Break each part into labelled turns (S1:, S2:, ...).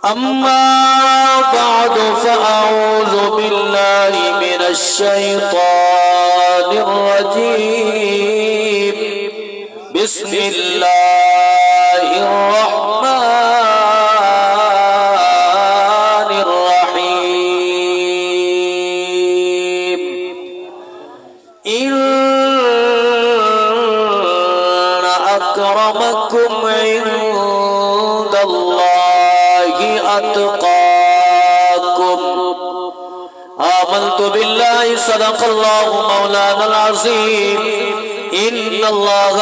S1: أما بعد فأعوذ بالله من الشيطان الرجيم بسم الله الرحمن الرحيم إن أكرمكم عند الله أتقاكم آمنت بالله صدق الله مولانا العظيم إن الله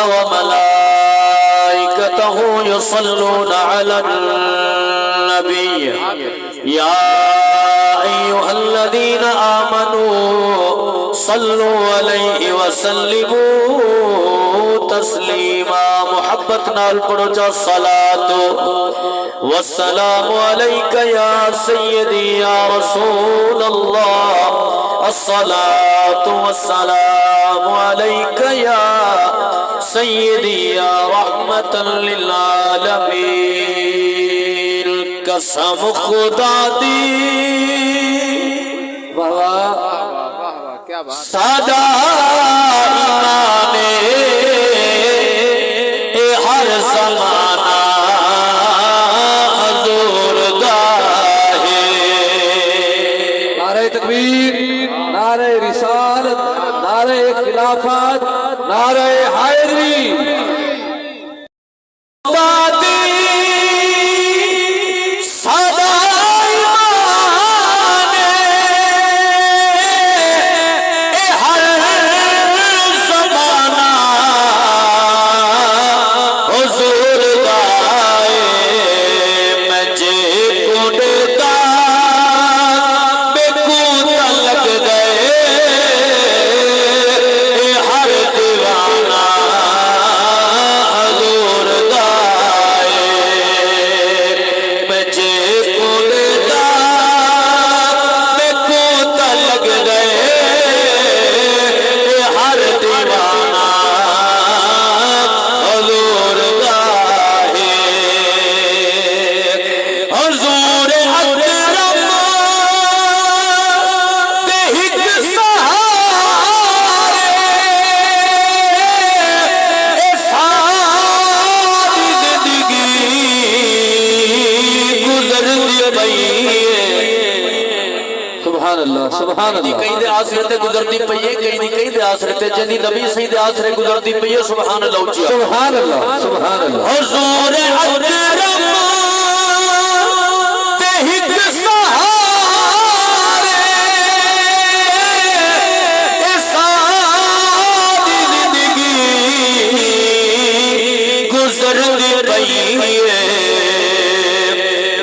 S1: وملائكته يصلون على النبي يا أيها الذين آمنوا صلوا عليه وسلموا تسليما محبتنا الپڑھو الصلاة والسلام عليك يا سيدي يا رسول الله الصلاة والسلام عليك يا سيدي يا رحمة للعالمين قسم خدا دی سادہ امام ہر زمانہ حضور دا ہے
S2: نعرہ تکبیر نعرہ رسالت نعرہ خلافت نعرہ حیدری
S1: سبحان اللہ کئی دے آسرتے گزرتی پئیے کئی دے آسرتے جنی نبی سہی دے آسرے گزرتی پئیے سبحان اللہ اچھا
S2: سبحان اللہ سبحان اللہ
S1: حضور اکرم تہت سہارے ساری زندگی گزرتی پئیے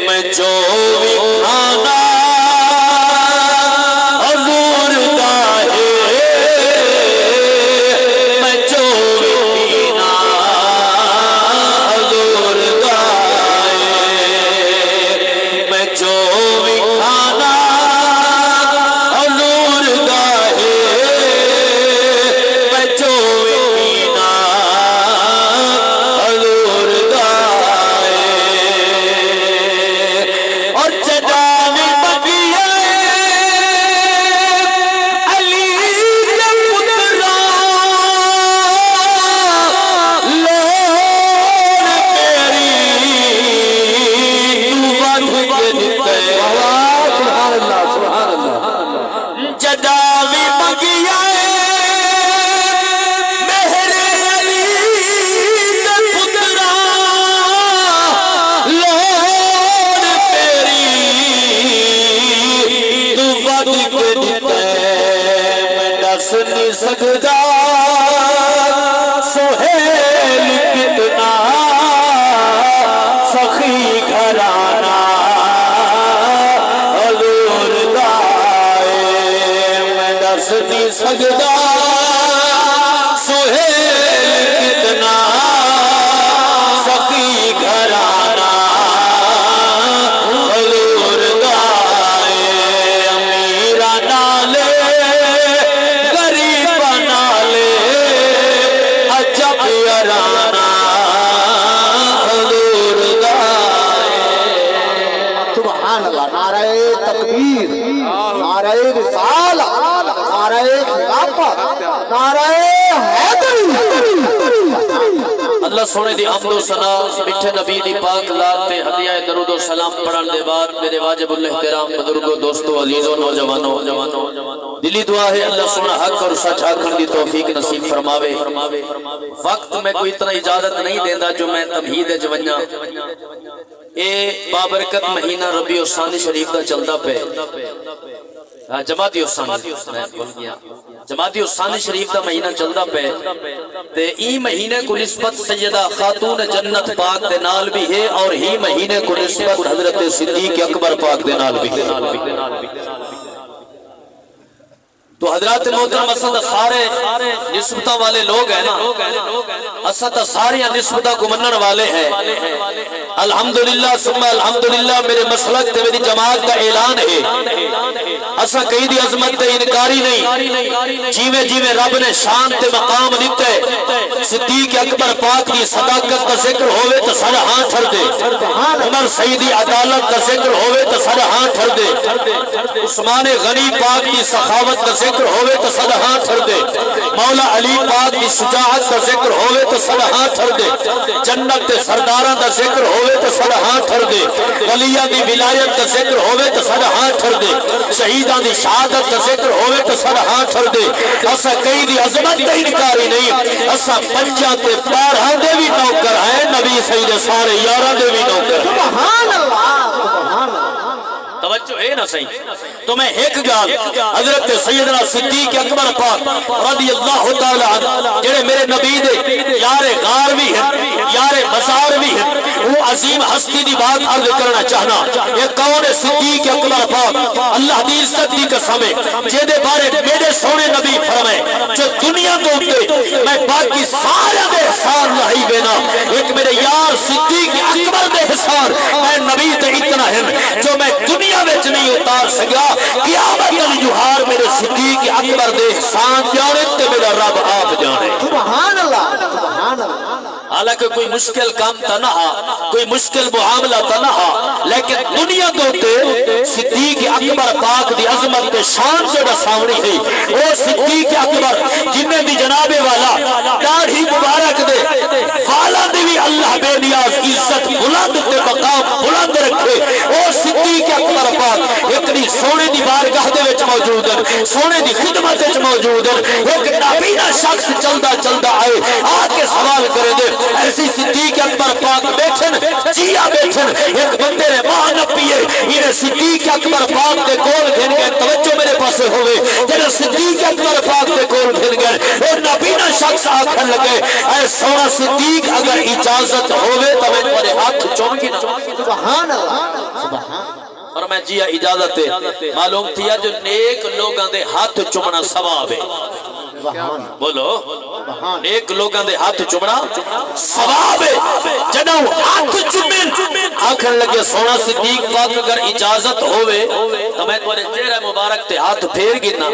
S1: میں جو بھی کھانا سجدہ سہیل کتنا سخی گھرانا حضور دائے میں دستی سجدہ سہیل کتنا سخی گھرانا حضور دائے امیرہ نالے
S3: رسالت نعرہ خلافت نعرہ حیدری
S1: اللہ سونے دی حمد و ثنا میٹھے نبی دی پاک لات تے ہدیہ درود و سلام پڑھن دے بعد میرے واجب الاحترام بزرگوں دوستوں عزیزوں نوجوانوں دلی دعا ہے اللہ سونا حق اور سچ آکھن دی توفیق نصیب فرماوے وقت میں کوئی اتنا اجازت نہیں دیندا جو میں تمہید جوانیاں اے بابرکت مہینہ ربیع الثانی شریف دا چلدا پے جماعتی الثانی شریف دا مہینہ چلدا پے تے ای مہینے کو نسبت سیدہ خاتون جنت پاک دے نال بھی ہے اور ہی مہینے کو نسبت حضرت صدیق اکبر پاک دے نال بھی ہے تو حضرات محترم اسد سارے نسبتہ والے لوگ ہیں نا اسد سارے نسبتہ کو منن والے ہیں الحمدللہ ثم الحمدللہ میرے مسلک تے میری جماعت کا اعلان ہے اسا کئی دی عظمت تے انکاری نہیں جیویں جیویں رب نے شان تے مقام دیتے صدیق اکبر پاک کی صداقت کا ذکر ہوئے تو سر ہاں ٹھر دے عمر سیدی عدالت کا ذکر ہوئے تو سر ہاں ٹھر دے عثمان غنی پاک کی سخاوت کا ذکر ہوئے تو سر ہاں ٹھر دے مولا علی پاک کی شجاعت کا ذکر ہوئے تو سر ہاں ٹھر دے جنت تے سرداراں دا ذکر ہوئے تو سر ہاں ٹھر دے ولیاں دی ولایت کا ذکر ہوئے تو سر ہاں ٹھر دے شہیداں دی شہادت کا ذکر ہوئے تو سر ہاں ٹھر دے اسا کئی دی عظمت تے انکاری نہیں اسا پنجاں تے بارہاں دے بھی نوکر ہیں نبی سید سارے یاراں دے بھی نوکر ہیں
S3: سبحان اللہ
S1: توجہ ہے نا صحیح تو میں ایک گال حضرت سیدنا صدیق اکبر پاک رضی اللہ تعالی عنہ جڑے میرے نبی دے یار غار بھی ہیں یار مزار بھی ہیں وہ عظیم ہستی دی بات عرض کرنا چاہنا یہ کون ہے صدیق اکبر پاک اللہ دی عزت دی قسم ہے جے دے بارے میرے سونے نبی فرمائے جو دنیا تو اٹھے میں باقی سارے دے احسان نہیں بینا ایک میرے یار صدیق اکبر دے احسان میں نبی تے اتنا ہے جو میں دنیا وچ نہیں اتار سکیا قیامت الجوہار میرے صدیق اکبر دے احسان جانے تے میرا رب آپ جانے
S3: سبحان اللہ سبحان اللہ
S1: حالانکہ کوئی مشکل کام تا نہ کوئی مشکل معاملہ تا نہ لیکن دنیا تو تے صدیق اکبر پاک دی عظمت تے شان جڑا سامنے ہے وہ صدیق اکبر جنہیں بھی جناب والا داڑھی مبارک دے والا دی بھی اللہ بے نیاز عزت بلند تے مقام بلند رکھے وہ صدیق اکبر پاک اتنی سونے دی بارگاہ دے وچ موجود ہیں سونے دی خدمت وچ موجود ہیں ایک نابینا شخص چلدا چلدا آئے آ کے سوال کرے دے ایسی صدیق اکبر پاک بیٹھن جیا بیٹھن ایک بندے نے ماں نہ پیے انہیں صدیق اکبر پاک دے کول گھن گئے توجہ میرے پاسے ہوئے جنہیں صدیق اکبر پاک دے کول گھن گئے اور نابینا شخص آکھن لگے اے سونا صدیق اگر اجازت ہوئے تو میں تمہارے ہاتھ چوم گی نا
S3: سبحان اللہ سبحان
S1: اور میں جیا اجازت ہے معلوم تھیا جو نیک لوگاں دے ہاتھ چومنا ثواب ہے بولو نیک لوگاں دے ہاتھ چومنا ثواب ہے جنہوں ہاتھ چومن آکھن لگے سونا صدیق پاک اگر اجازت ہوئے تو میں تمہارے چہرہ مبارک تے ہاتھ پھیر گنا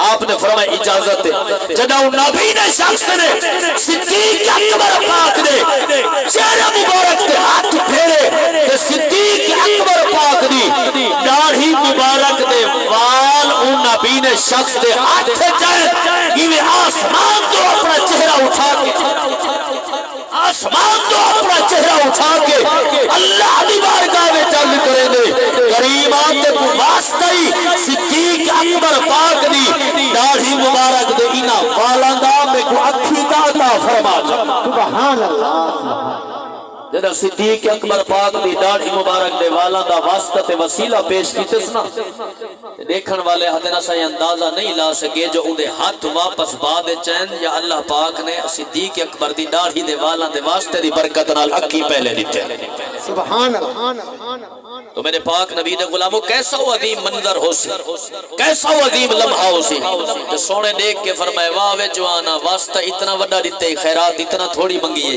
S1: آپ نے فرمایا اجازت ہے جنہوں نبی نے شخص نے صدیق اکبر پاک نے چہرہ مبارک تے ہاتھ پھیرے تے صدیق اکبر پاک دی داڑھی مبارک دے وال ان نبی نے شخص دے ہاتھ جائے یہ آسمان تو اپنا چہرہ اٹھا کے آسمان تو اپنا چہرہ اٹھا کے اللہ دی بارگاہ میں چل کرے دے کریمان دے کو واسطہ ہی صدیق اکبر پاک دی داڑھی مبارک دے اینا والاندہ میں کو اکھی داتا فرما
S3: سبحان اللہ
S1: جدہ صدیق اکبر پاک دی داڑھی مبارک دے والاندہ واسطہ تے وسیلہ پیش کی تسنا دیکھن والے حدنا سے اندازہ نہیں لا سکے جو اندے ہاتھ واپس بعد چین یا اللہ پاک نے صدیق اکبر دی داڑھی دے والاں دے واسطے دی برکت نال اکی پہلے دیتے
S3: سبحان اللہ
S1: تو میرے پاک نبی نے غلاموں کیسا وہ عظیم منظر ہو سی کیسا وہ عظیم لمحہ ہو سی جو سونے دیکھ کے فرمائے واہ وے جوانا واسطہ اتنا وڈا دیتے خیرات اتنا تھوڑی منگیے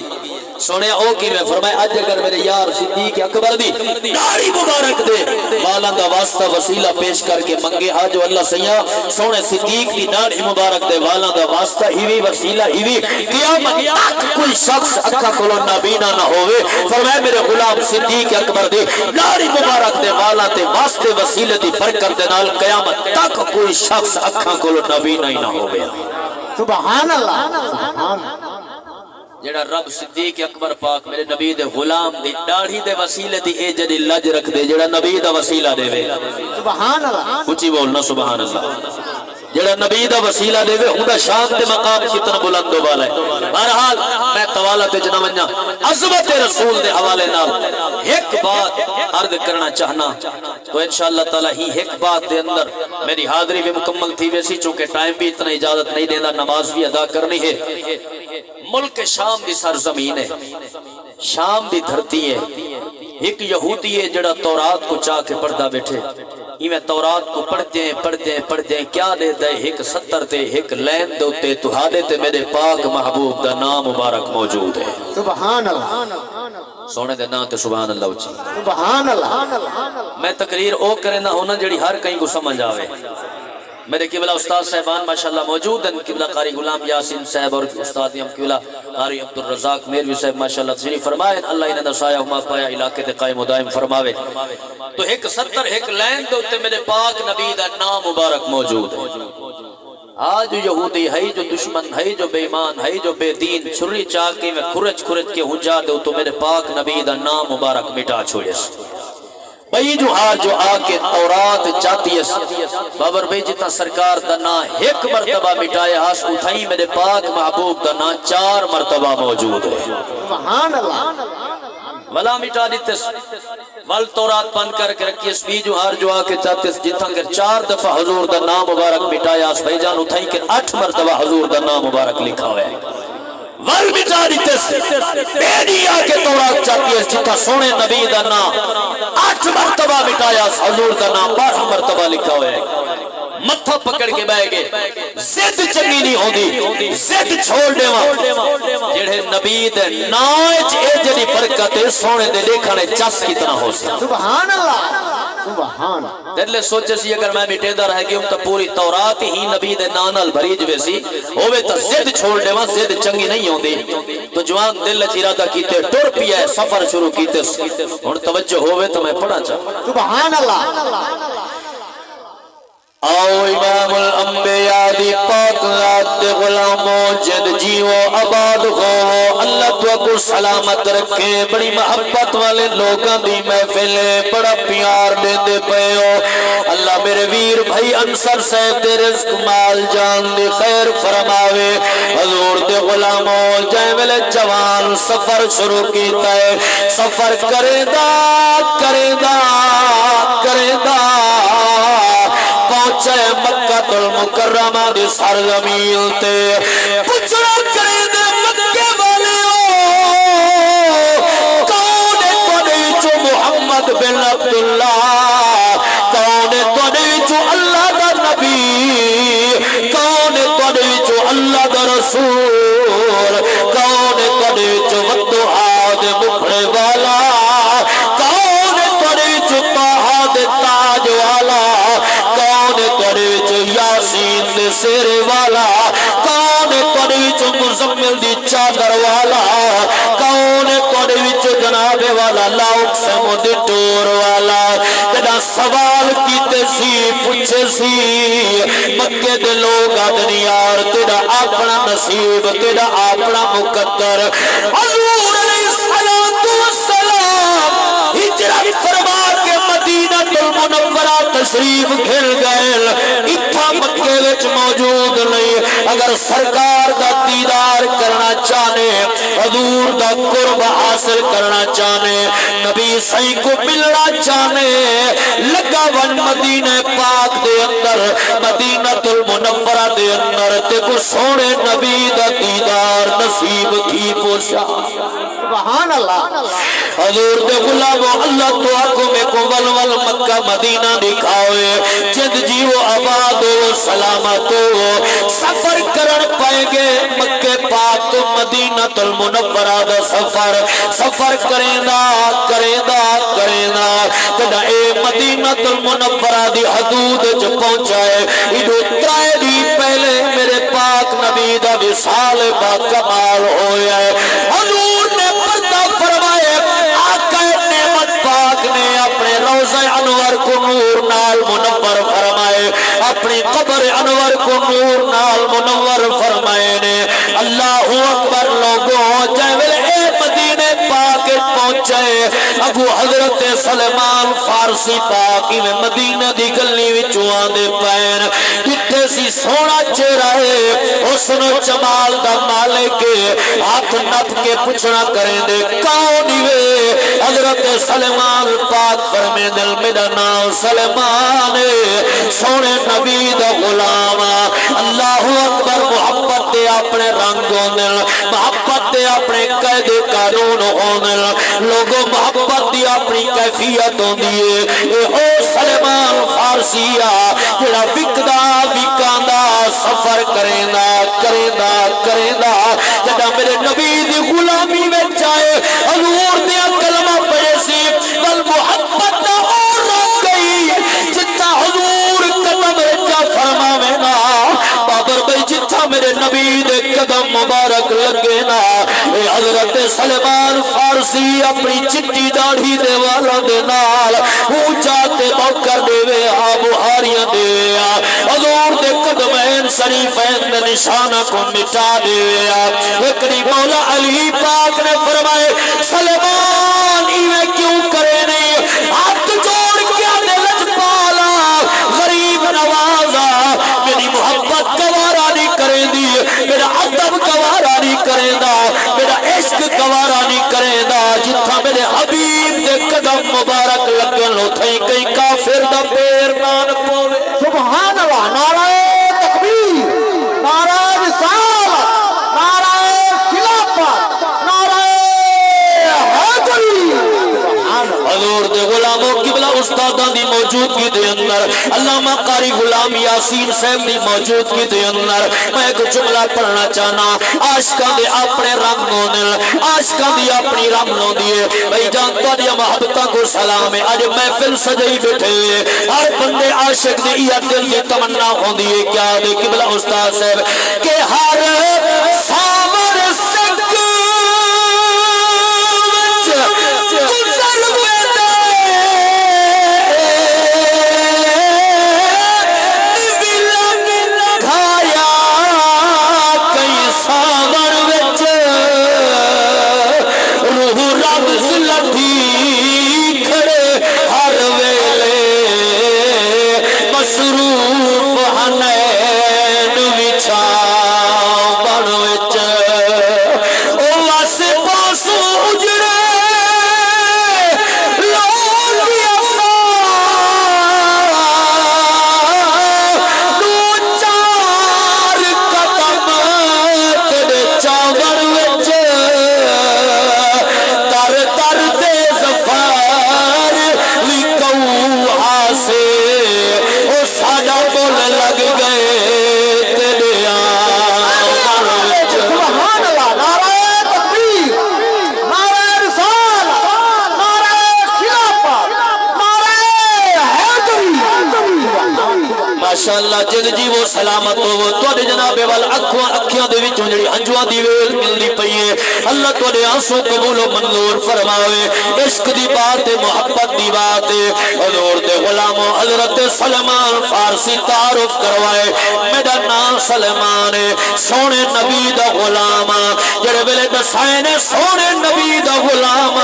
S1: سونے او کی میں فرمائے آج اگر میرے یار صدیق اکبر دی داڑھی مبارک دے والاں دا واسطہ وسیلہ پیش کر کے منگے ہا جو اللہ سیاں سونے صدیق دی داڑھی مبارک دے والاں دا واسطہ ہی وسیلہ ہی قیامت تک کوئی شخص اکھا کولو نابینا نہ ہوئے فرمائے میرے غلام صدیق اکبر دی داڑھی مبارک دے والاں تے واسطے وسیلے دی برکت دے نال قیامت تک کوئی شخص اکھا کولو نابینا ہی نہ ہوئے
S3: سبحان اللہ سبحان
S1: جڑا رب صدیق اکبر پاک میرے نبی دے غلام دی داڑھی دے وسیلے دی اے جڑی لج رکھ دے جڑا نبی دا وسیلہ دے وے
S3: سبحان اللہ
S1: اونچی بولنا سبحان اللہ جڑا نبی دا وسیلہ دے وے اوندا شان تے مقام کتنا بلند و بالا ہے بہرحال میں طوالت وچ نہ ونجاں عظمت رسول دے حوالے نال ایک بات عرض کرنا چاہنا تو انشاءاللہ تعالی ہی ایک بات دے اندر میری حاضری بھی مکمل تھی ویسی چونکہ ٹائم بھی اتنا اجازت نہیں دیندا نماز بھی ادا کرنی ہے ملک شام دی سرزمین ہے شام دی دھرتی ہے ایک یہودی ہے جڑا تورات کو چاہ کے پڑھدا بیٹھے میں تورات کو پڑھتے ہیں کیا دے دے ایک 70 تے ایک لین دوتے تہادے تے میرے پاک محبوب دا نام مبارک موجود ہے
S3: سبحان اللہ
S1: سونے دے نام تے سبحان اللہ اچھی
S3: سبحان اللہ
S1: میں تقریر او کرے نہ ہونا جڑی ہر کہیں کو سمجھ آوے میرے قبلہ استاد صاحبان ماشاءاللہ موجود ہیں قبلہ قاری غلام یاسین صاحب اور استاد ہم قبلہ قاری عبدالرزاق میروی صاحب ماشاءاللہ تشریف فرمائے اللہ انہیں نسایہ ہما پایا علاقے دے قائم و دائم فرماوے تو ایک 70 ایک لین دوتے میرے پاک نبی دا نام مبارک موجود ہے آج یہودی ہے جو دشمن ہے جو بے ایمان ہے جو بے دین چھری چاہ کے میں کھرچ کے ہنجا دو تو میرے پاک نبی دا نام مبارک مٹا چھوڑے بھئی جو ہار جو آکے تورات چاہتی ہے بابر بھئی جتا سرکار دا نا ایک مرتبہ مٹائے ہاس اٹھائی میرے پاک محبوب دا نا 4 مرتبہ موجود ہے
S3: سبحان اللہ
S1: ولا مٹا دیتے ول تورات پند کر کے رکھی اس بھی جو ہار جو آکے چاہتے جتا کر 4 دفعہ حضور دا نام مبارک مٹائے ہاس بھائی جان اٹھائی کہ 8 مرتبہ حضور دا نام مبارک لکھا ہوئے ول مٹا دیتے بیڈی آکے تورات چاہتی ہے جتا سونے نبی دا نام 8 مرتبہ مٹایا حضور دا نام 12 مرتبہ لکھا ہوئے متھا پکڑ کے بہ گئے زد چنگی نہیں ہوندی زد چھوڑ دیواں جڑے نبی دے نام اے جڑی برکت سونے دے دیکھنے چس کتنا ہو سکتا
S3: سبحان اللہ سبحان
S1: دل سوچے سی اگر میں مٹیندہ رہ گئی ہوں تو پوری تورات ہی نبی دے نانال بھری جوے سی ہوئے تو زد چھوڑ دیواں زد چنگی نہیں ہوندی تو جوان دل ارادہ کیتے ٹر پیا ہے سفر شروع کیتے اور توجہ ہوئے تو میں پڑھا چاہتا
S3: سبحان اللہ
S1: آؤ امام الانبیاء دی پاک ذات دے غلاموں جد جیو آباد ہو اللہ تو کو سلامت رکھے بڑی محبت والے لوگاں دی محفل بڑا پیار دے دے پئے ہو اللہ میرے ویر بھائی انصر صاحب دے رزق مال جان دی خیر فرماوے حضور دے غلاموں جائے ویلے جوان سفر شروع کیتا ہے سفر کرے دا پہنچے مکہ المکرمہ دی سرزمین تے پچھڑا کرے دے مکے والے کون توڑی چو محمد بن عبداللہ کون توڑی چو اللہ دا نبی کون توڑی چو اللہ دا رسول کون توڑی چو ودعا دے مکھڑے والا کون توڑی چو طاہا دے تاج والا یاسین دے سیرے والا کون توڑے وچوں مزمل دی چادر والا کون توڑے وچوں جناب والا لا اقسم دی ٹور والا جڑا سوال کیتے سی پوچھے سی مکے دے لوگ آدھنی یار تیرا اپنا نصیب تیرا اپنا مقدر حضور علیہ السلام ہجرت فرما کے مدینہ المنورہ تشریف کھل گئے اتھا مکے وچ موجود نہیں اگر سرکار دا دیدار کرنا چاہنے حضور دا قرب حاصل کرنا چاہنے نبی صحیح کو ملنا چاہنے لگا ون مدینہ پاک دے اندر مدینہ المنورہ دے اندر تے کو سونے نبی دا دیدار نصیب کی پوشا
S3: سبحان اللہ
S1: حضور دے غلامو اللہ تو آنکھوں میں کو ول مکہ مدینہ دکھاوے جد جیو آباد ہو سلامت ہو سفر کرن پائیں گے مکہ پاک تو مدینہ المنورہ دا سفر کریں دا فرمائنا جدا اے مدینہ المنورہ دی حدود چ پہنچا ہے ادو ترائے دی پہلے میرے پاک نبی دا وصال با کمال ہویا ہے حضور نے پردہ فرمائے آقا نعمت پاک نے اپنے روضہ انور کو نور نال منور فرمائے اپنی قبر انور کو نور نال منور فرمائے نے اللہ اکبر لوگوں جائے اے مدینے پاک پہنچے ابو حضرت سلمان فارسی پاکی میں مدینہ دی گلی وچوں آندے پین کتے سی سونا چہرہ ہے حسن و جمال دا مالک ہاتھ نپ کے پوچھنا کریں دے کون وے حضرت سلمان پاک فرمے دل میرا نام سلمان سونے نبی دا غلام اللہ اکبر محبت دے اپنے رنگوں دل محبت دے اپنے قید قانون ہونے لوگوں محبت دی اپنی کیفیت ہوں دیئے اے او سلمان فارسیہ جڑا وکدا وکاندہ سفر کریندہ جڑا میرے نبی دی غلامی میں چاہے حضور دیا کلمہ پڑے سی بل محبت نہ اور رکھ گئی جتا حضور قدم رجا فرماوے نا بابر بھائی جتا میرے نبی دے قدم مبارک لگے نا اے حضرت سلمان فارسی اپنی چٹی داڑھی دے والا دے نال اونچاتے بوکر دے وے بہاریاں دے وے حضور دے قدمین شریفین دے نشانہ کو مٹا دے وے اکڑی مولا علی پاک نے فرمائے سلمان ایویں کیوں کرے نہیں ہاتھ جوڑ کیا دے لج پالا غریب نوازا میری محبت گوارا نہیں کرے دی میرا عدب گوارا نہیں کرے دا میرا عشق گوارا نہیں کرے دا جتھا میرے حبیب دے قدم مبارک لگن لو تھئی کئی کافر دا پیر نان پوے
S3: سبحان اللہ نعرہ تکبیر نعرہ رسالت نعرہ خلافت نعرہ حیدری
S1: حضور دے غلاموں قبلہ استاداں دی موجودگی دے اندر علامہ قاری غلام یاسین صاحب دی موجودگی دے اندر میں ایک جملہ پڑھنا چاہنا عاشقاں دے اپنے رنگوں نل عاشقاں دی اپنی رنگوں دیے بھائی جان تہاڈیاں محبتاں کو سلام ہے اج محفل سجائی بیٹھے ہر بندے عاشق دی یا دل دی تمنا ہوندی ہے کیا دے قبلہ استاد صاحب کہ ہر سامر سک ماشاءاللہ جد جی وہ سلامت ہو توڑے جناب وال اکھیاں دے وچوں جڑی ہنجواں دی ویل ملدی پئی ہے اللہ توڑے آنسو قبول و منظور فرماوے عشق دی بات ہے محبت دی بات ہے حضور دے غلاموں حضرت سلمان فارسی تعارف کروائے میرا نام سلمان ہے سونے نبی دا غلام جڑے ویلے دسائے نے سونے نبی دا غلام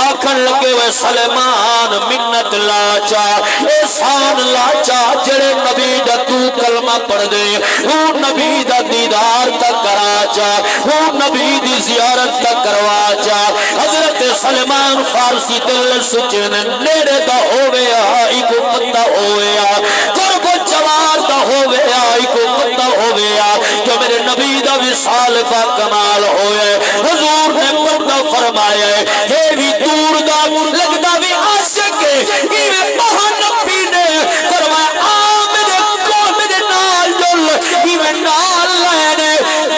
S1: آکھن لگے وے سلمان منت لاچا احسان لاچا جڑے نبی دا تو کلمہ پڑھ دے وہ نبی دا دیدار تک کرا جا وہ نبی دی زیارت تک کروا جا حضرت سلمان فارسی دل سچن نیڑے دا ہوئے آئی کو پتہ ہوئے قرب و جوار دا ہوئے آئی کو پتہ ہوئے جو میرے نبی دا وصال کا کمال ہوئے حضور نے پردہ فرمایا ہے بھی دور دا لگدا بھی عاشق ہے یہ مہا نبی نے فرمایا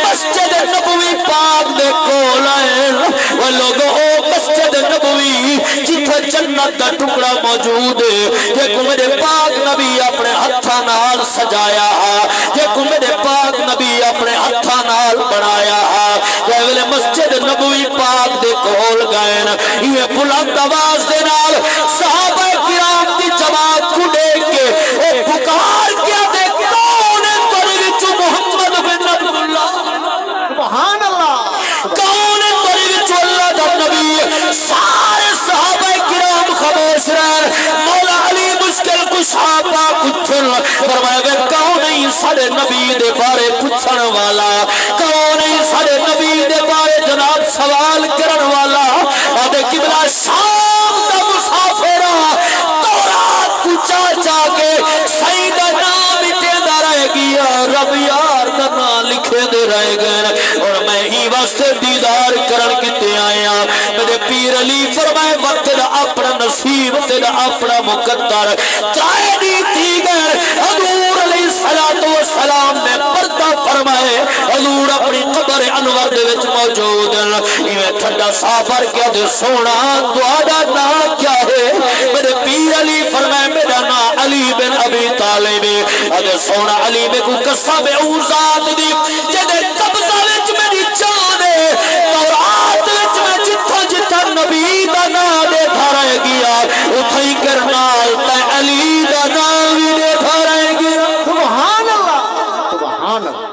S1: مسجد نبوی پاک دے کول آئے وہ لوگوں مسجد نبوی جتھے جنت دا ٹکڑا موجود ہے جے کو میرے پاک نبی اپنے ہتھاں نال سجایا جے کو میرے پاک نبی اپنے ہتھاں نال بنایا جے ویلے مسجد نبوی پاک دے کول گئے یہ بلند آواز دے نال صحابہ کرام دی جماعت کو دیکھ کے اے پکار کیا دے کون ہے تیرے وچ محمد بن عبداللہ
S3: سبحان اللہ
S1: کون ہے تیرے وچ اللہ دا نبی سارے صحابہ کرام خاموش رہے مولا علی مشکل کشا پاک اچھن فرمایا گئے کون ہے سارے نبی دے بارے پوچھن والا کون ہے سارے نبی دے بارے جناب سوال کرن والا آدھے قبلہ شام دا مسافرہ تورات کو چاچا کے سیدہ نام اٹھے رہ گیا رب یار دنا لکھے دے رہ گئے اور میں ہی واسطے دیدار کرن کتے آیا میرے پیر علی فرمائے وقت دا اپنا نصیب تیرا اپنا مقدر چاہے نہیں تھی گئے حضور علیہ السلام نے پردہ فرمائے حضور اپنی قبر انور دے وچ موجود یہ ٹھنڈا سافر کیا دے سونا دوادہ نا کیا ہے میرے پیر علی فرمائے میرا نا علی بن ابی طالب ادھے سونا علی میں کو قسم اوزاد دی جدے قبضہ وچ میری جان ہے تورات وچ میں جتھا جتھا نبی دا نا دے دھارے گیا اتھائی کرنال تے علی دا نا بھی دے دھارے گیا
S3: سبحان اللہ سبحان اللہ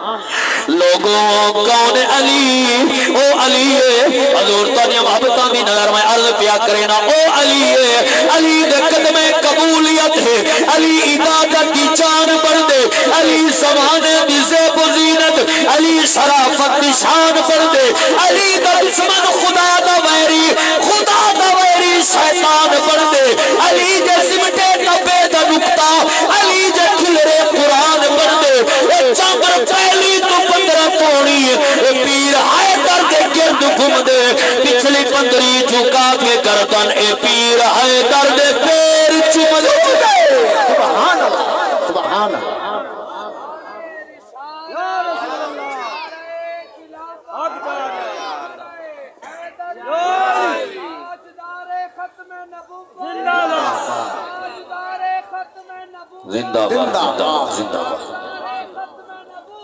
S1: لوگوں کون علی او علی ہے حضور تانیہ محبتہ بھی نظر میں عرض پیا کرینا او علی ہے علی دے قدم قبولیت ہے علی عبادت کی جان بڑھ دے علی زمانے دی زیب و زینت علی شرافت دی شان بڑھ دے علی دا دشمن خدا دا ویری شیطان بڑھ دے علی دے سمٹے نبے دا نکتا علی دے کھلرے قرآن بڑھ دے اے چامبر پہلی تو 15 پوڑی اے پیر آئے در دے گرد گھم دے پچھلی 15 جھکا کے گردن اے پیر آئے در دے پیر چم دے
S3: سبحان اللہ سبحان اللہ
S1: زندہ باد زندہ باد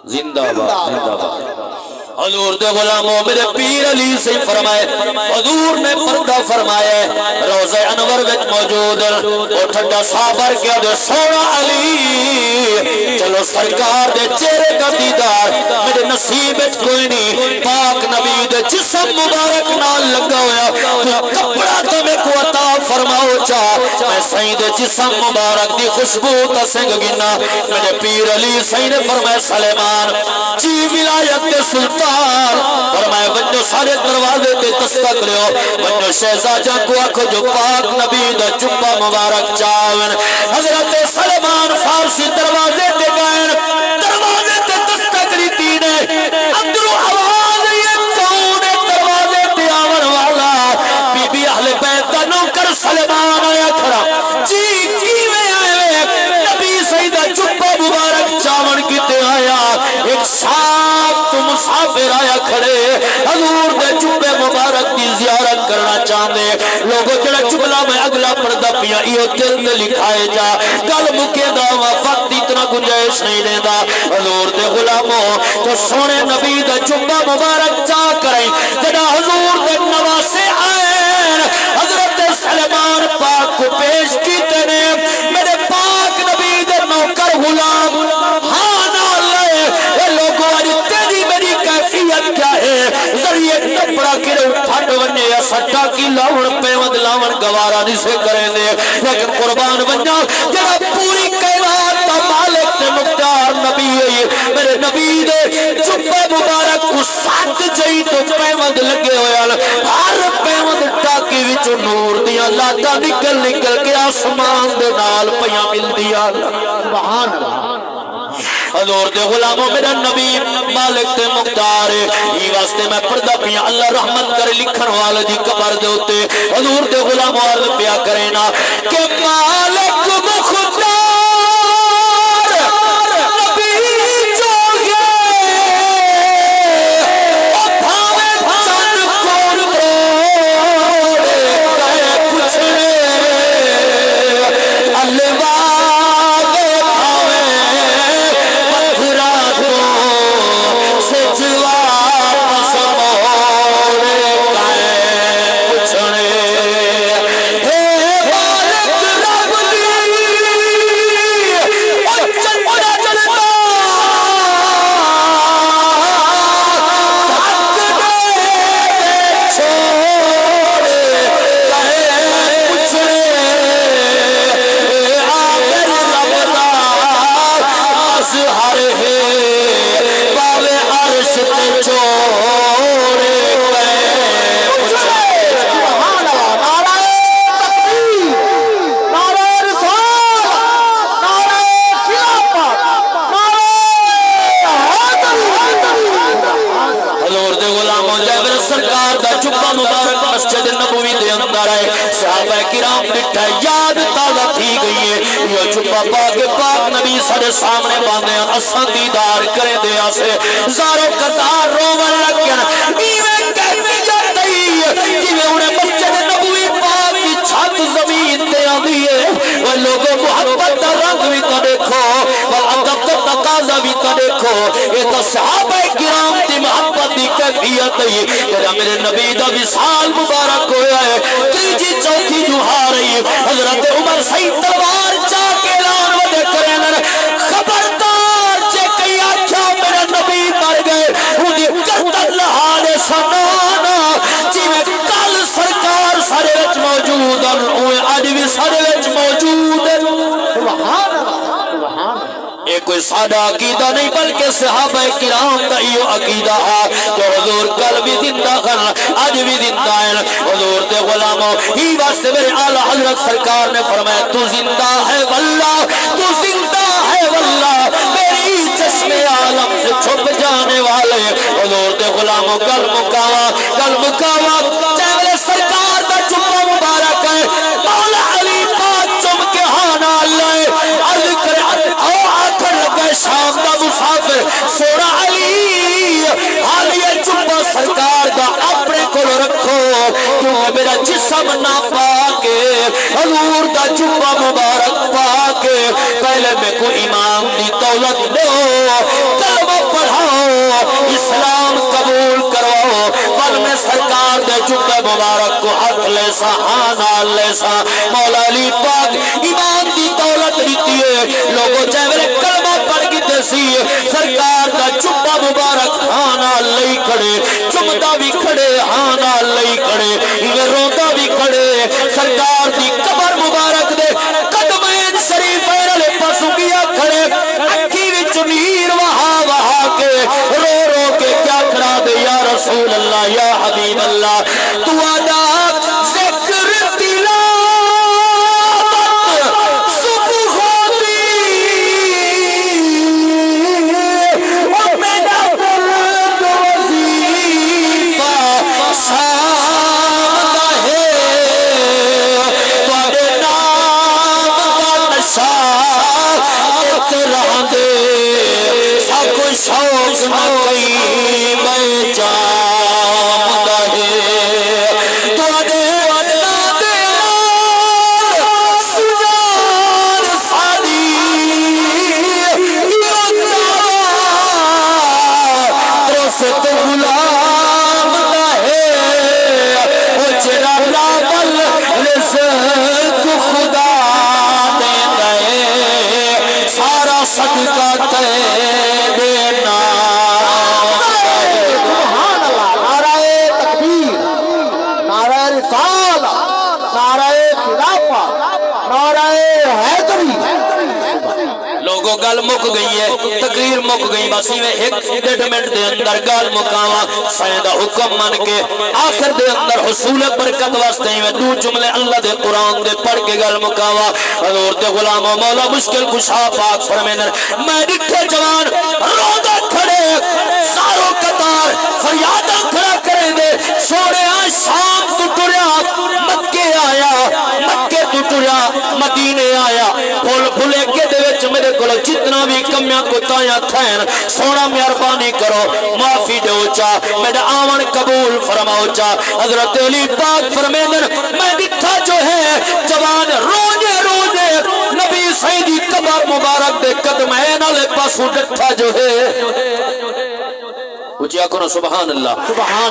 S1: زندہ باد زندہ باد حضور دے غلاموں میرے پیر علی سے فرمائے حضور نے پردہ فرمائے روضہ انور وچ موجود اور ٹھنڈا صابر کیا دے سونا علی چلو سرکار دے چہرے کا دیدار میرے نصیب وچ کوئی نہیں پاک نبی دے جسم مبارک نال لگا ہویا تو کپڑا تو میں کو عطا فرماؤ چاہ میں سائیں دے جسم مبارک دی خوشبو تا سنگ گنا میرے پیر علی سائیں نے فرمائے سلیمان جی ولایت دے سلطان فرمائے ونجو سارے دروازے تے دستک لیو ونجو شہزادہ کو آکھو جو پاک نبی دا چپا مبارک چاون حضرت سلیمان فارسی دروازے تے گئن دروازے تے دستک لیتی نے اندرو آواز یہ کون ہے دروازے تے آون والا بی بی اہل بیت دا نوکر سلیمان آیا کھڑا جی کیویں آئے نبی سیدہ چپا مبارک چاون کیتے آیا ایک شام تو مسافر آیا کھڑے حضور دے چپے مبارک دی زیارت کرنا چاہتے لوگوں جڑا چپلا میں اگلا پردہ پیا یہ دل دے لکھائے جا گل مکے دا وفت اتنا گنجائش نہیں دینا حضور دے غلاموں تو سونے نبی دا چپا مبارک چاہ کریں جڑا حضور دے نواسے آئے حضرت سلیمان پاک کو پیش کی تینے میرے پاک نبی دے نوکر غلام ہاں نہ لے اے لوگوں آج تیری میری کیفیت کیا ہے ذریعے ٹپڑا کرے پھٹ ونجے یا سٹا کی لاؤن پیوند لاؤن گوارا نہیں سے کریں دے لیکن قربان بنجا جڑا پوری کائنات کا مالک تے مختار نبی ہے میرے نبی دے چپے مبارک کو سات جئی تو پیوند لگے ہویا ہر پیوند ٹاکی وچ نور دیا لاتا نکل نکل کے آسمان دے نال پیاں مل دیا
S3: سبحان اللہ
S1: حضور دے غلاموں میرا نبی مالک تے مختار ہی واسطے میں پردہ پیا اللہ رحمت کرے لکھن والے دی قبر دے ہوتے حضور دے غلاموں عرض پیا کرے نا کہ مالک مختار نبی جو گئے او بھاوے چند کون توڑے کہے کچھ صحابہ کرام بٹھا یاد تازہ تھی گئی ہے یہ چپا پاک نبی سارے سامنے باندھے اساں دیدار کرے دے آسے زارو قطار رومن لگن ایویں کیفیت دئی جویں انہیں مسجد نبوی پاک کی چھت زمین تے آندی ہے وہ لوگوں محبت دا رنگ بھی تو دیکھو وہ ادب دا تقاضا بھی تو دیکھو یہ تو صحابہ کرام دی محبت دی کیفیت ہے تیرا میرے نبی دا وصال مبارک ہویا ہے تیجی چوتھی جو ہا رہی ہے حضرت عمر سید تلوار چاہ کے اعلان ودے کریں خبردار چے کئی آکھیا میرے نبی مر گئے انہیں گردن لہانے سنانا جیویں کل سرکار سارے وچ موجود ہیں اوے اج بھی سارے وچ موجود ہیں
S3: سبحان اللہ سبحان اللہ
S1: یہ کوئی سادہ عقیدہ نہیں بلکہ صحابہ کرام کا یہ عقیدہ ہے کہ حضور کل بھی زندہ کرنا آج بھی زندہ ہے حضور دے غلاموں ہی واسطے میرے اعلیٰ حضرت سرکار نے فرمایا تو زندہ ہے واللہ تو زندہ ہے واللہ میری چشم عالم سے چھپ جانے والے حضور دے غلاموں کل مکاوا چاہے سرکار دا چپا مبارک ہے مولا علی پاک چم کے ہانا اللہ عرض کرے شام دا مسافر سونا علی حالیہ چپا سرکار دا اپنے کو رکھو کیونکہ میرا جسم نہ پاکے حضور دا چپا مبارک پاکے پہلے میں کو امام دی دولت دو کلمہ پڑھاؤ اسلام قبول کرواؤ بل میں سرکار دے چپا مبارک کو حق لیسا آنا لیسا مولا علی پاک امام دی دولت دیتی ہے لوگوں چاہے میرے کلمہ پڑھ سرکار دا چپا مبارک ہانا لئی کھڑے چمتا بھی کھڑے ہانا لئی کھڑے یہ روتا بھی کھڑے سرکار دی قبر مبارک دے قدمین شریف ایرلے پاسو کیا کھڑے اکھی وچ نیر وہا کے رو کے کیا کھڑا دے یا رسول اللہ یا حبیب اللہ تو آدھا ذکر تلاوت صبح ہوتی شوق نہ کئی میں جام دہے تو دے ودنا دے سجار سادی درست غلام دہے وہ جرا راول رزق خدا دے دے سارا صدقہ تے گل مک گئی ہے تقریر مک گئی بس ایک ڈیڑھ منٹ دے اندر گل مکاواں سائیں حکم من کے آخر دے اندر حصول برکت واسطے میں دو جملے اللہ دے قرآن دے پڑھ کے گل مکاواں حضور دے غلاموں مولا مشکل کشا پاک فرمیندر میں ڈٹھے جوان رودا کھڑے ساروں قطار فریاداں کھڑا کریں دے سونے شام تو ٹریا مکے آیا مکے تو ٹریا مدینے آیا پھول بھولے کے دے وچ میرے کو جتنا بھی کمیاں کوتاہیاں تھین سونا مہربانی کرو معافی دو چا میرا آمن قبول فرماؤ چا حضرت علی پاک فرمیندن میں ڈٹھا جو ہے جوان روجے نبی سیدی قبر مبارک دے قدمین علی پاسو ڈٹھا جو ہے اچھا کرو سبحان اللہ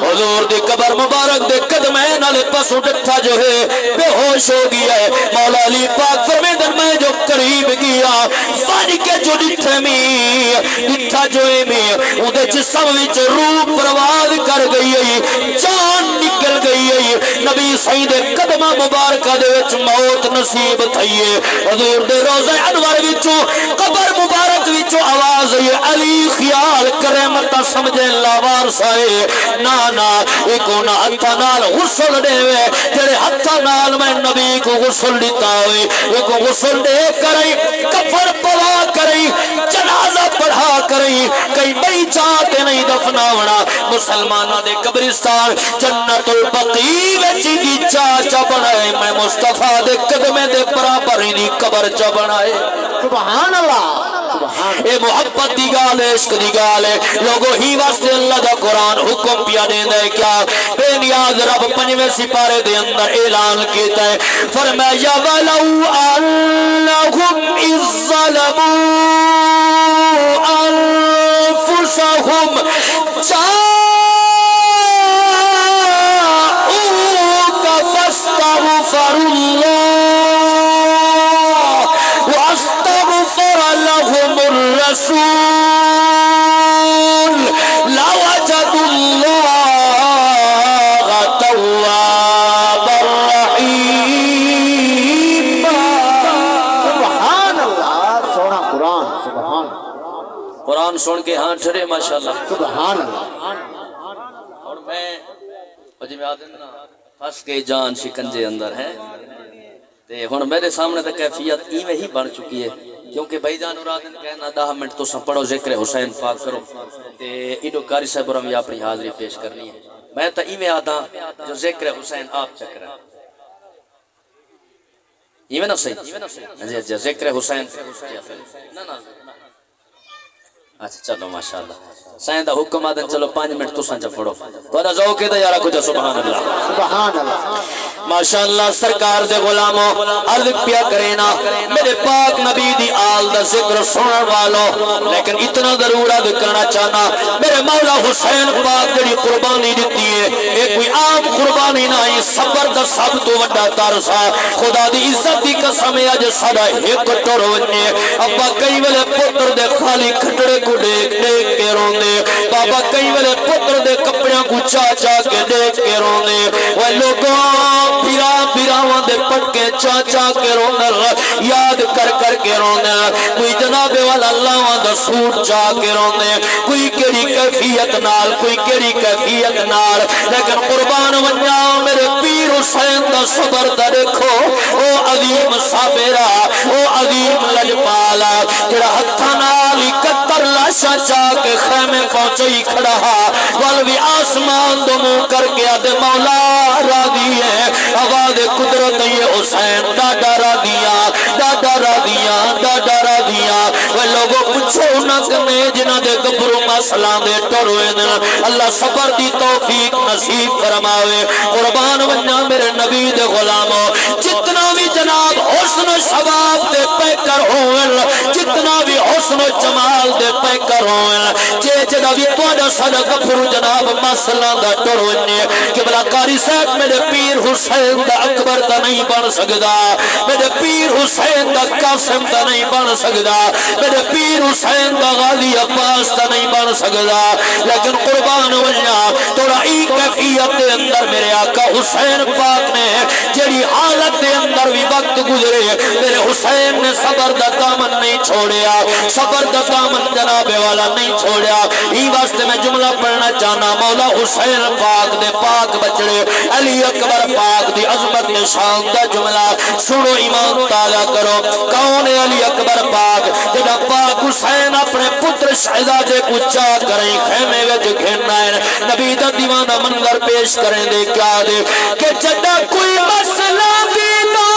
S1: حضور دی قبر مبارک دے قدمین علی پاسو ڈٹھا جو ہے بے ہوش ہو گیا ہے مولا علی پاک فرمیندن میں جو قریب گیا فانی کے جو ڈٹھا جو ہے میں اندھے جسم وچ روح پرواز کر گئی ہے جان نکل گئی ہے نبی سید قدمہ مبارکہ دے وچ موت نصیب تھئیے حضور دے روزہ انور وچوں قبر مبارک وچوں آواز ہے علی خیال کرے متا سمجھے لاوار سائے نانا ایکو نا ہتھا نال غسل دے وے تیرے ہتھا نال میں نبی کو غسل دیتا ہوئے ایکو غسل دے کرئی کفر پوا کرئی جنازہ پڑھا کریں کئی بڑی چاہتے نہیں دفناونا مسلمانہ دے قبرستان جنت البقیع وچی دی چاچا بنائے میں مصطفیٰ دے قدمے دے برابر ہی دی قبر چا بنائے
S3: سبحان اللہ
S1: اے محبت دی گال ہے عشق دی گال ہے لوگو ہی واسطے اللہ دا قرآن حکم پیا دیں دے کیا بے نیاز رب پنجویں سپارے دے اندر اعلان کیتا ہے فرمایا وَلَوْ أَنَّهُمْ إِذ ظَّلَمُوا أَنفُسَهُمْ جَاءُوكَ فَاسْتَغْفَرُوا اللَّهَ وَاسْتَغْفَرَ لَهُمُ الرَّسُولُ لَوَجَدُوا اللَّهَ تَوَّابًا رَحِيمًا
S3: سبحان اللہ سونا قرآن سبحان
S1: قرآن سن کے ہاں ٹھرے ماشاءاللہ
S3: سبحان اللہ
S1: اور میں جی میں آدم نا پھنس کے جان شکنجے اندر ہے تے ہن میرے سامنے تے کیفیت ایویں ہی بن چکی ہے کیونکہ بھائی جان ارادن کہنا 10 منٹ تو پڑھو ذکر حسین پاک کرو تے ایڈو قاری صاحب اور ہم اپنی حاضری پیش کرنی ہے میں تو ایویں آتا جو ذکر حسین آپ چکر ایویں نہ صحیح جی ذکر حسین نہ اچھا چلو ماشاءاللہ سائیں دا حکم آدن چلو 5 منٹ تو سنجا پڑھو تو ادا ذوق ہے یارا کچھ سبحان اللہ
S3: سبحان اللہ
S1: ماشاءاللہ سرکار دے غلاموں عرض پیا کرینا میرے پاک نبی دی آل دا ذکر سنن والو لیکن اتنا ضرور عرض کرنا چاہنا میرے مولا حسین پاک جڑی قربانی دیتی ہے یہ کوئی عام قربانی نہ ہے صبر دا سب تو وڈا ترسا خدا دی عزت دی قسم ہے اج ساڈا ایک ٹر ونجے ابا کئی ویلے پتر دے خالی کھٹڑے کو دیکھ دیکھ کے روندے بابا کئی ویلے پتر دے کپڑیاں کو چا چا کے دیکھ کے روندے وہ لوگوں پیرا پیراواں دے پٹکے چا چا کے روندے یاد کر کر کے روندے کوئی جناب والا اللہ دا سوٹ چا کے روندے کوئی کیڑی کیفیت نال کوئی کیڑی کیفیت نال لیکن قربان ونجا میرے پیر حسین دا صبر دا دیکھو او عظیم صابرہ او عظیم لجپالا جڑا ہتھاں نال 71 لاشاں چا کے خیمے پہنچی کھڑا والوی آسمان دو منہ کر کے آدھے مولا راضی ہے آواز قدرت یہ حسین ڈاڈا راضیاں ڈاڈا راضیاں ڈاڈا راضیاں وہ لوگوں پچھو نہ کنے جنہ دے گبرو مسلان دے ٹروے دن اللہ صبر دی توفیق نصیب فرماوے قربان ونیا میرے نبی دے غلاموں جتنا بھی جناب حسن و شباب دے پیکر ہوئے جتنا بھی حسن و جمال دے پیکر ہوئے جے جدا بھی توڑا ساڑا گفرو جناب مسلان دا ٹرونے کہ بلا قاری صاحب میرے پیر حسین دا اکبر دا نہیں بن سکدا میرے پیر حسین دا قاسم دا نہیں بن سکدا میرے پیر حسین دا غازی عباس دا نہیں بن سکدا لیکن قربان ونیا توڑا ایک کیفیت دے اندر میرے آقا حسین پاک نے جڑی حالت دے اندر بھی وقت گزرے میرے حسین نے صبر دا دامن نہیں چھوڑیا صبر دا دامن جناب والا نہیں چھوڑیا ہی واسطے میں جملہ پڑھنا چاہنا مولا حسین پاک دے پاک بچڑے علی اکبر پاک دی عظمت شان دا جملہ سنو ایمان تالا کرو کون علی اکبر پاک جدا پاک حسین اپنے پتر شہزادے کو چاہ کریں خیمے وچ گھننا ہے نبی دا دیوانہ منظر پیش کریں دے کیا دے کہ جدا کوئی مسئلہ دینا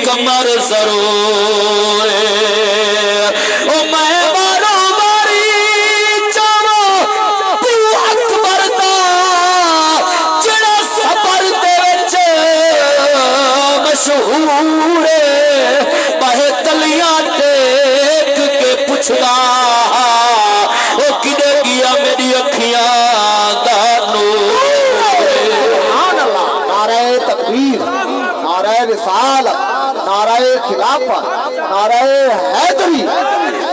S1: کمر ضرور او میں بارو باری چارو تو اکبر دا جڑا سفر دے وچ مشہور باہے تلیاں ٹیک کے پوچھدا او کدے گیا میری اکھیاں دا نور
S3: سبحان اللہ نعرہ تکبیر نعرہ رسالت نعرہ خلافت نعرہ حیدری